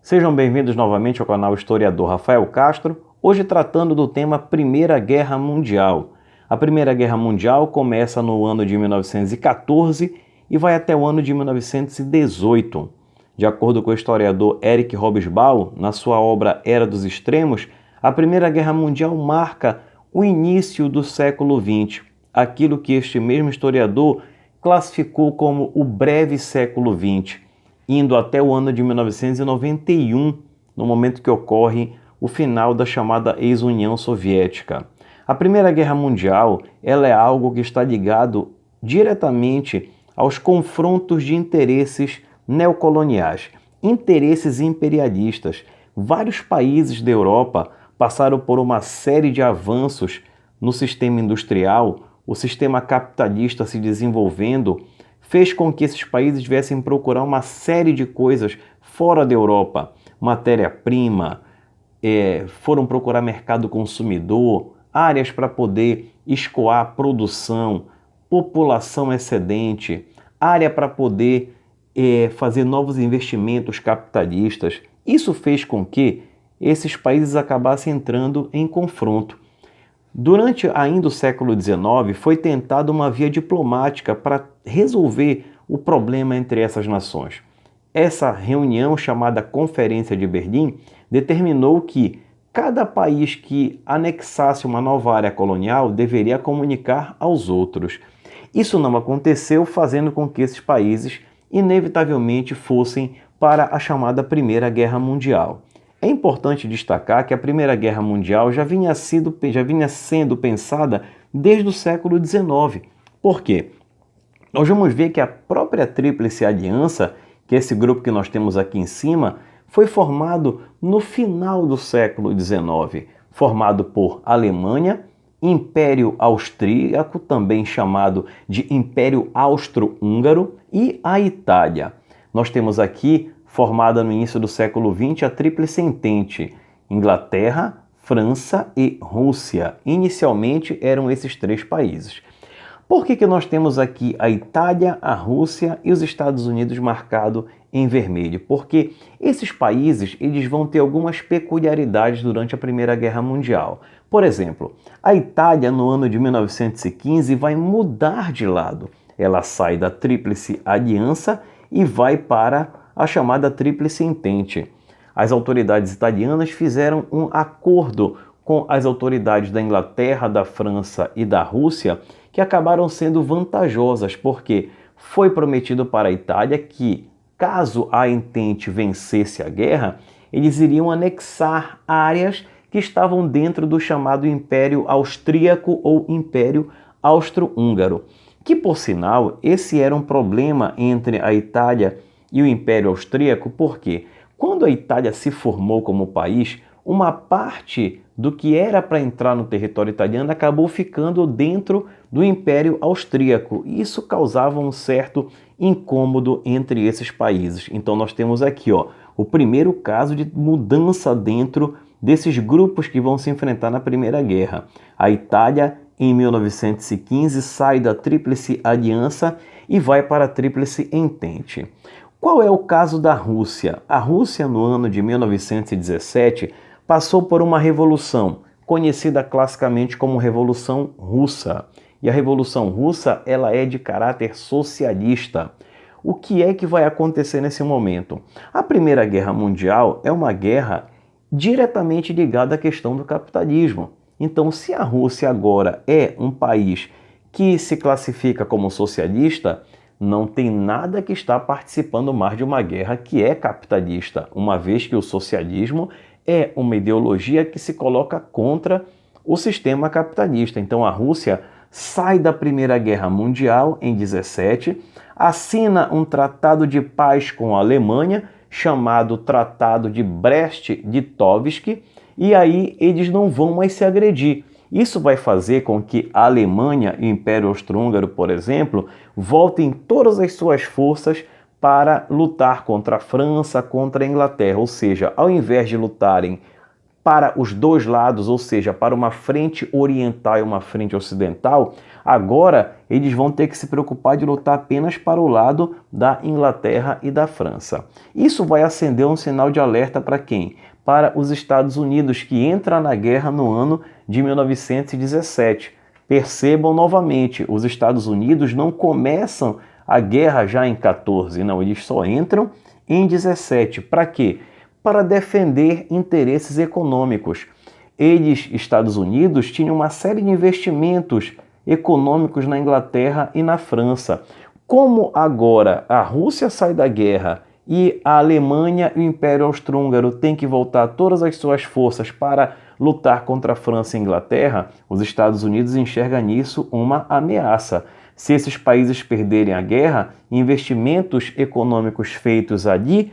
Sejam bem-vindos novamente ao canal Historiador Rafael Castro, hoje tratando do tema Primeira Guerra Mundial. A Primeira Guerra Mundial começa no ano de 1914 e vai até o ano de 1918. De acordo com o historiador Erich Hobsbawm, na sua obra Era dos Extremos, a Primeira Guerra Mundial marca o início do século XX, aquilo que este mesmo historiador classificou como o breve século XX, indo até o ano de 1991, no momento que ocorre o final da chamada ex-União Soviética. A Primeira Guerra Mundial, ela é algo que está ligado diretamente aos confrontos de interesses neocoloniais, interesses imperialistas. Vários países da Europa passaram por uma série de avanços no sistema industrial, o sistema capitalista se desenvolvendo, fez com que esses países viessem procurar uma série de coisas fora da Europa, matéria-prima, foram procurar mercado consumidor, áreas para poder escoar produção, população excedente, área para poder fazer novos investimentos capitalistas. Isso fez com que esses países acabassem entrando em confronto. Durante ainda o século XIX, foi tentada uma via diplomática para resolver o problema entre essas nações. Essa reunião, chamada Conferência de Berlim, determinou que cada país que anexasse uma nova área colonial deveria comunicar aos outros. Isso não aconteceu, fazendo com que esses países inevitavelmente fossem para a chamada Primeira Guerra Mundial. É importante destacar que a Primeira Guerra Mundial já vinha sendo pensada desde o século XIX. Por quê? Nós vamos ver que a própria Tríplice Aliança, que é esse grupo que nós temos aqui em cima, foi formado no final do século XIX, formado por Alemanha, Império Austríaco, também chamado de Império Austro-Húngaro, e a Itália. Nós temos aqui, formada no início do século XX, a Tríplice Entente: Inglaterra, França e Rússia. Inicialmente eram esses três países. Por que nós temos aqui a Itália, a Rússia e os Estados Unidos marcado em vermelho? Porque esses países eles vão ter algumas peculiaridades durante a Primeira Guerra Mundial. Por exemplo, a Itália no ano de 1915 vai mudar de lado. Ela sai da Tríplice Aliança e vai para a chamada Tríplice Entente. As autoridades italianas fizeram um acordo com as autoridades da Inglaterra, da França e da Rússia, que acabaram sendo vantajosas, porque foi prometido para a Itália que, caso a Entente vencesse a guerra, eles iriam anexar áreas que estavam dentro do chamado Império Austríaco ou Império Austro-Húngaro, que, por sinal, esse era um problema entre a Itália e o Império Austríaco, porque quando a Itália se formou como país, uma parte do que era para entrar no território italiano acabou ficando dentro do Império Austríaco. Isso causava um certo incômodo entre esses países. Então nós temos aqui o primeiro caso de mudança dentro desses grupos que vão se enfrentar na Primeira Guerra. A Itália, em 1915, sai da Tríplice Aliança e vai para a Tríplice Entente. Qual é o caso da Rússia? A Rússia, no ano de 1917, passou por uma revolução, conhecida classicamente como Revolução Russa. E a Revolução Russa, ela é de caráter socialista. O que é que vai acontecer nesse momento? A Primeira Guerra Mundial é uma guerra diretamente ligada à questão do capitalismo. Então, se a Rússia agora é um país que se classifica como socialista, não tem nada que está participando mais de uma guerra que é capitalista, uma vez que o socialismo é uma ideologia que se coloca contra o sistema capitalista. Então a Rússia sai da Primeira Guerra Mundial em 17, assina um tratado de paz com a Alemanha, chamado Tratado de Brest-Litovsk, e aí eles não vão mais se agredir. Isso vai fazer com que a Alemanha e o Império Austro-Húngaro, por exemplo, voltem todas as suas forças para lutar contra a França, contra a Inglaterra. Ou seja, ao invés de lutarem para os dois lados, ou seja, para uma frente oriental e uma frente ocidental, Agora, eles vão ter que se preocupar de lutar apenas para o lado da Inglaterra e da França. Isso vai acender um sinal de alerta para quem? Para os Estados Unidos, que entra na guerra no ano de 1917. Percebam novamente, os Estados Unidos não começam a guerra já em 14, não, eles só entram em 17. Para quê? Para defender interesses econômicos. Eles, Estados Unidos, tinham uma série de investimentos econômicos na Inglaterra e na França. Como agora a Rússia sai da guerra e a Alemanha e o Império Austro-Húngaro têm que voltar todas as suas forças para lutar contra a França e a Inglaterra, os Estados Unidos enxergam nisso uma ameaça. Se esses países perderem a guerra, investimentos econômicos feitos ali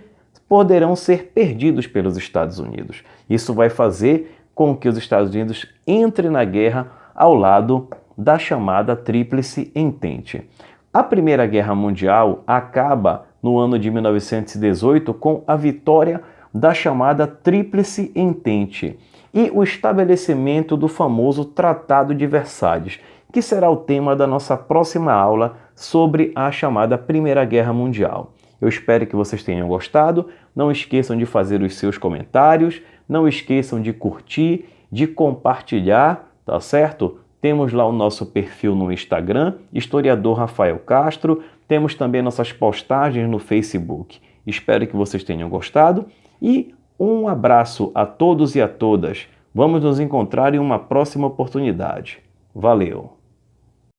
poderão ser perdidos pelos Estados Unidos. Isso vai fazer com que os Estados Unidos entrem na guerra ao lado da chamada Tríplice Entente. A Primeira Guerra Mundial acaba no ano de 1918 com a vitória da chamada Tríplice Entente e o estabelecimento do famoso Tratado de Versalhes, que será o tema da nossa próxima aula sobre a chamada Primeira Guerra Mundial. Eu espero que vocês tenham gostado. Não esqueçam de fazer os seus comentários, não esqueçam de curtir, de compartilhar, tá certo? Temos lá o nosso perfil no Instagram, Historiador Rafael Castro. Temos também nossas postagens no Facebook. Espero que vocês tenham gostado e um abraço a todos e a todas. Vamos nos encontrar em uma próxima oportunidade. Valeu!